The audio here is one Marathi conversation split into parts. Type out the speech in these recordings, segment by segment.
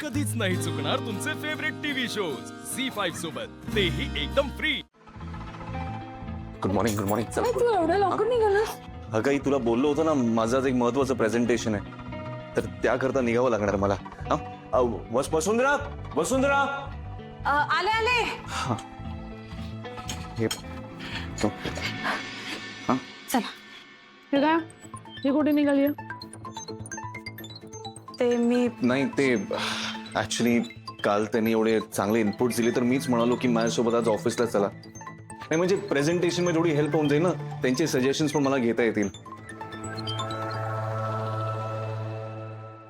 कधीच नाही चुकणार तुमचे फेवरेट टीव्ही शोज झी5 सोबत, तेही एकदम फ्री. गुड मॉर्निंग चल. काय तू एवढं लवकर निघालास? अगं आई, तुला बोललो होतो ना माझं आज एक महत्वाचं प्रेझेंटेशन आहे, तर त्याकरता निघावं लागणार मला. वसुंधरा वसुंधरा आले आले. हे तो. चला. हे काय हे कुठे निघाली ते मी नाही ते ऍक्च्युली काल त्यांनी एवढे चांगले इनपुट दिले तर मीच म्हणालो की माझ्यासोबत आज ऑफिसला चला. नाही म्हणजे प्रेझेंटेशन मध्ये थोडी हेल्प होऊन जाईल ना, त्यांचे सजेशन्स पण मला घेता येतील.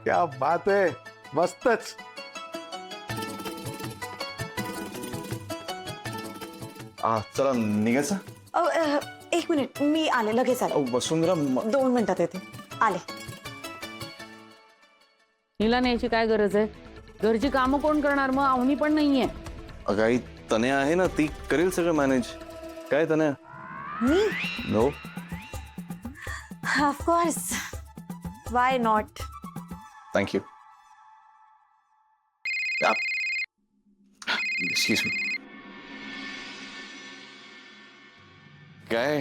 क्या बात आहे, मस्तच. चला निघायचं. एक मिनिट, मी आले, लगेच आले. वसुंधरा 2 मिनिटात येते. आले. हिला न्यायची काय गरज आहे? घरची कामं कोण करणार? मग अवनी पण नाहीये. अगं आई, तनया आहे ना, ती करेल सगळं मॅनेज. काय तनया? मी no. Of course, why not. Thank you. Excuse me. काय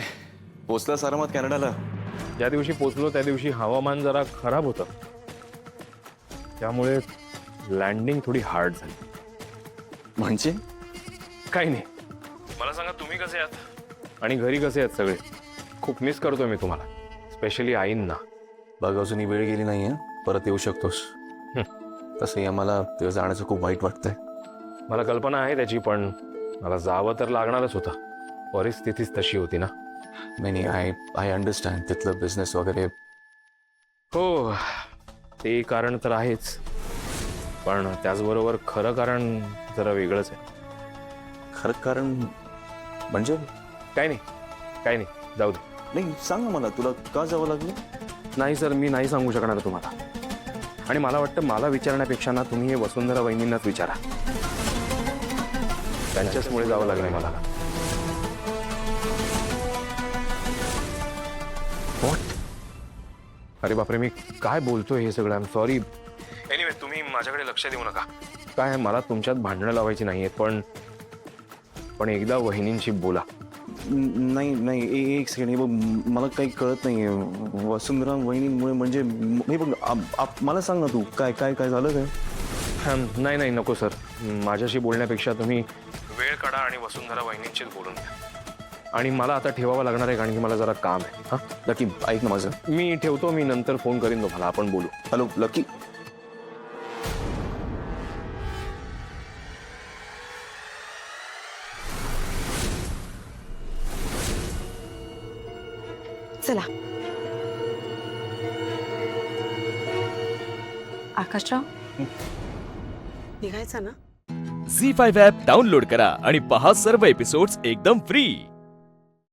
पोचलास आरामात कॅनडाला? ज्या दिवशी पोचलो त्या दिवशी हवामान जरा खराब होतं, त्यामुळे लँडिंग थोडी हार्ड झाली. म्हणजे काही नाही. मला सांगा, तुम्ही कसे आहात आणि घरी कसे आहेत सगळे? खूप मिस करतोय मी तुम्हाला, स्पेशली आईंना. बघ, अजूनही वेळ गेली नाहीये, परत येऊ शकतोस. तसंही आम्हाला तेव्हा जाण्याचं खूप वाईट वाटतंय. मला कल्पना आहे त्याची, पण मला जावं तर लागणारच होतं. परिस्थितीच तशी होती ना. नाही आय अंडरस्टँड तिथलं बिझनेस वगैरे. हो, ते कारण तर आहेच, पण त्याचबरोबर खरं कारण जरा वेगळंच आहे. खरं कारण म्हणजे? काही नाही, जाऊ दे. नाही, सांग ना मला, तुला का जावं लागलं? नाही सर, मी नाही सांगू शकणार तुम्हाला. आणि मला वाटतं मला विचारण्यापेक्षा ना तुम्ही हे वसुंधरा वहिनींनाच विचारा. त्यांच्याचमुळे जावं लागलं मला. व्हॉट? अरे बापरे, मी काय बोलतोय हे सगळं? I am sorry. एनिवे, तुम्ही माझ्याकडे लक्ष देऊ नका. काय मला तुमच्यात भांडणं लावायची नाहीये, पण एकदा वहिनींशी बोला. नाही एक सेकंड. हे बघ, मला काही कळत नाहीये. वसुंधरा वहिनीमुळे म्हणजे हे बघ, मला सांग ना तू, काय काय काय झालं काय? नाही नको सर, माझ्याशी बोलण्यापेक्षा तुम्ही वेळ काढा आणि वसुंधरा वहिनींशीच बोलून घ्या. आणि मला आता ठेवावं लागणार आहे, कारण की मला जरा काम आहे. हां, लकी ऐक ना माझं. मी ठेवतो. मी नंतर फोन करीन तुम्हाला, आपण बोलू. Hello lucky. चला. आकाशराव, निघायचं ना? झी5 ॲप डाउनलोड करा आणि पहा सर्व एपिसोड्स एकदम फ्री.